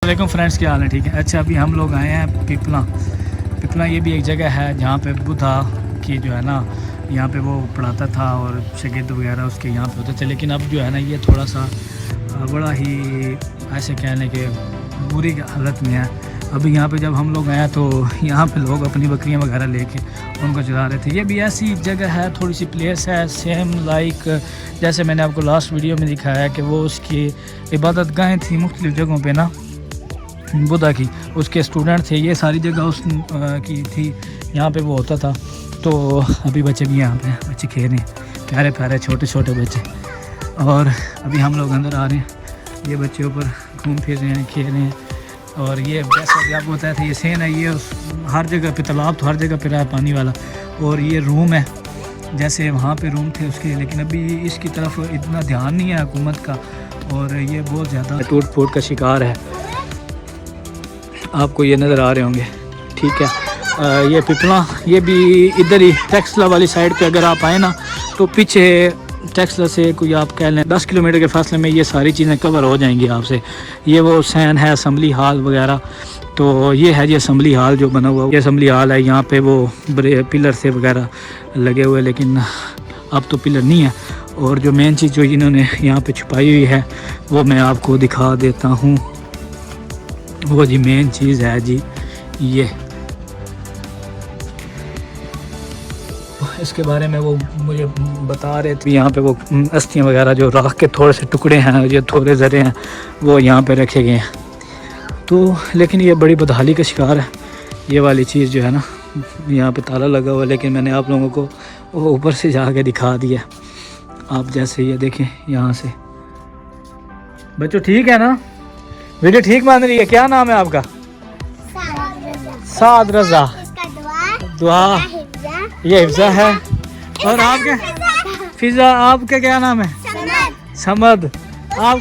अस्सलाम फ्रेंड्स, क्या हाल है? ठीक है। अच्छा, अभी हम लोग आए हैं पिपला। ये भी एक जगह है जहाँ पे बुद्धा की जो है ना, यहाँ पे वो पढ़ाता था और शागिर्द वगैरह उसके यहाँ पे होते थे। लेकिन अब जो है ना, ये थोड़ा सा बड़ा ही ऐसे कहने के बुरी हालत में है। अभी यहाँ पे जब हम लोग आए तो यहाँ पे लोग अपनी बकरियाँ वगैरह लेके उनको चला रहे थे। ये भी ऐसी जगह है, थोड़ी सी प्लेस है, सेम लाइक जैसे मैंने आपको लास्ट वीडियो में दिखाया है कि वो उसकी इबादत गाहें थी मुख्तलिफ़ जगहों पे ना, बुद्धा की। उसके स्टूडेंट थे, ये सारी जगह उस की थी, यहाँ पे वो होता था। तो अभी बच्चे भी यहाँ पे बच्चे खेल रहे हैं, प्यारे प्यारे छोटे छोटे बच्चे। और अभी हम लोग अंदर आ रहे हैं, ये बच्चे ऊपर घूम फिर रहे हैं, खेल रहे हैं। और ये जैसा कि आपको बताया था, ये सेन है, ये हर जगह पे तालाब तो हर जगह पे रहा है पानी वाला। और ये रूम है, जैसे वहाँ पे रूम थे उसके, लेकिन अभी इसकी तरफ इतना ध्यान नहीं है हुकूमत का। और ये बहुत ज़्यादा टूट फूट का शिकार है, आपको ये नज़र आ रहे होंगे। ठीक है, ये पिपला, ये भी इधर ही टेक्सला वाली साइड पे अगर आप आए ना, तो पीछे टेक्सला से कोई आप कह लें 10 किलोमीटर के फासले में ये सारी चीज़ें कवर हो जाएंगी आपसे। ये वो सैन है, असम्बली हॉल वगैरह। तो ये है जी असम्बली हॉल जो बना हुआ, ये असम्बली हॉल है। यहाँ पे वो बड़े पिलर से वगैरह लगे हुए, लेकिन अब तो पिलर नहीं है। और जो मेन चीज़ जो इन्होंने यहाँ पे छुपाई हुई है वो मैं आपको दिखा देता हूँ। वो जी मेन चीज़ है जी ये, इसके बारे में वो मुझे बता रहे थे। यहाँ पे वो अस्थियाँ वगैरह जो राख के थोड़े से टुकड़े हैं, जो थोड़े ज़रे हैं, वो यहाँ पे रखे गए हैं। तो लेकिन ये बड़ी बदहाली का शिकार है ये वाली चीज़ जो है ना। यहाँ पे ताला लगा हुआ है, लेकिन मैंने आप लोगों को वो ऊपर से जाके दिखा दिया। आप जैसे ये देखें यहाँ से। बच्चों ठीक है ना, वीडियो ठीक मान रही है? क्या नाम है आपका? साद रज़ा। दुआ ये हिफ्ज़ा है। और आपके फिजा, आपका क्या नाम है? समद। आप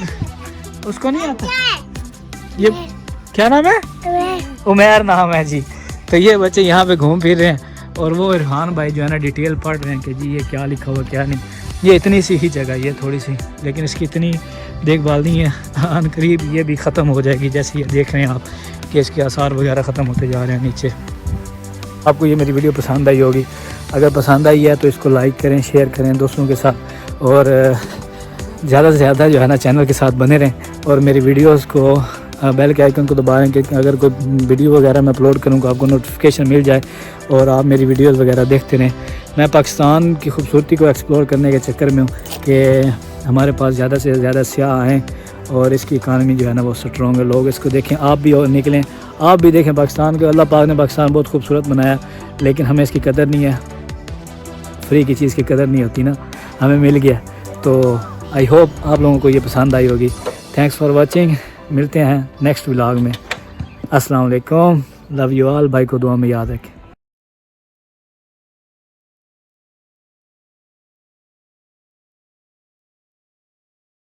उसको नहीं आता? ये क्या नाम है? उमैर नाम है जी। तो ये बच्चे यहाँ पे घूम फिर रहे हैं और वो इरफान भाई जो है ना डिटेल पढ़ रहे हैं कि जी ये क्या लिखा हुआ क्या नहीं। ये इतनी सी ही जगह, ये थोड़ी सी, लेकिन इसकी इतनी देखभाल नहीं है। आन करीब ये भी ख़त्म हो जाएगी, जैसे ये देख रहे हैं आप कि इसके आसार वगैरह ख़त्म होते जा रहे हैं नीचे। आपको ये मेरी वीडियो पसंद आई होगी, अगर पसंद आई है तो इसको लाइक करें, शेयर करें दोस्तों के साथ। और ज़्यादा से ज़्यादा जो है ना चैनल के साथ बने रहें। और मेरी वीडियोस को बेल के आइकन को दबाएं कि अगर कोई वीडियो वगैरह मैं अपलोड करूँगा आपको नोटिफिकेशन मिल जाए और आप मेरी वीडियोस वगैरह देखते रहें। मैं पाकिस्तान की खूबसूरती को एक्सप्लोर करने के चक्कर में हूँ कि हमारे पास ज़्यादा से ज़्यादा सियाह आएँ और इसकी इकानमी जो है ना वो स्ट्रॉन्ग है। लोग इसको देखें, आप भी और निकलें, आप भी देखें पाकिस्तान को। अल्लाह पाक ने पाकिस्तान बहुत खूबसूरत बनाया, लेकिन हमें इसकी कदर नहीं है। फ्री की चीज़ की कदर नहीं होती ना, हमें मिल गया। तो आई होप आप लोगों को ये पसंद आई होगी। थैंक्स फॉर वॉचिंग, मिलते हैं नेक्स्ट व्लॉग में। अस्सलाम वालेकुम, लव यू ऑल। भाई को दुआ में याद रखें।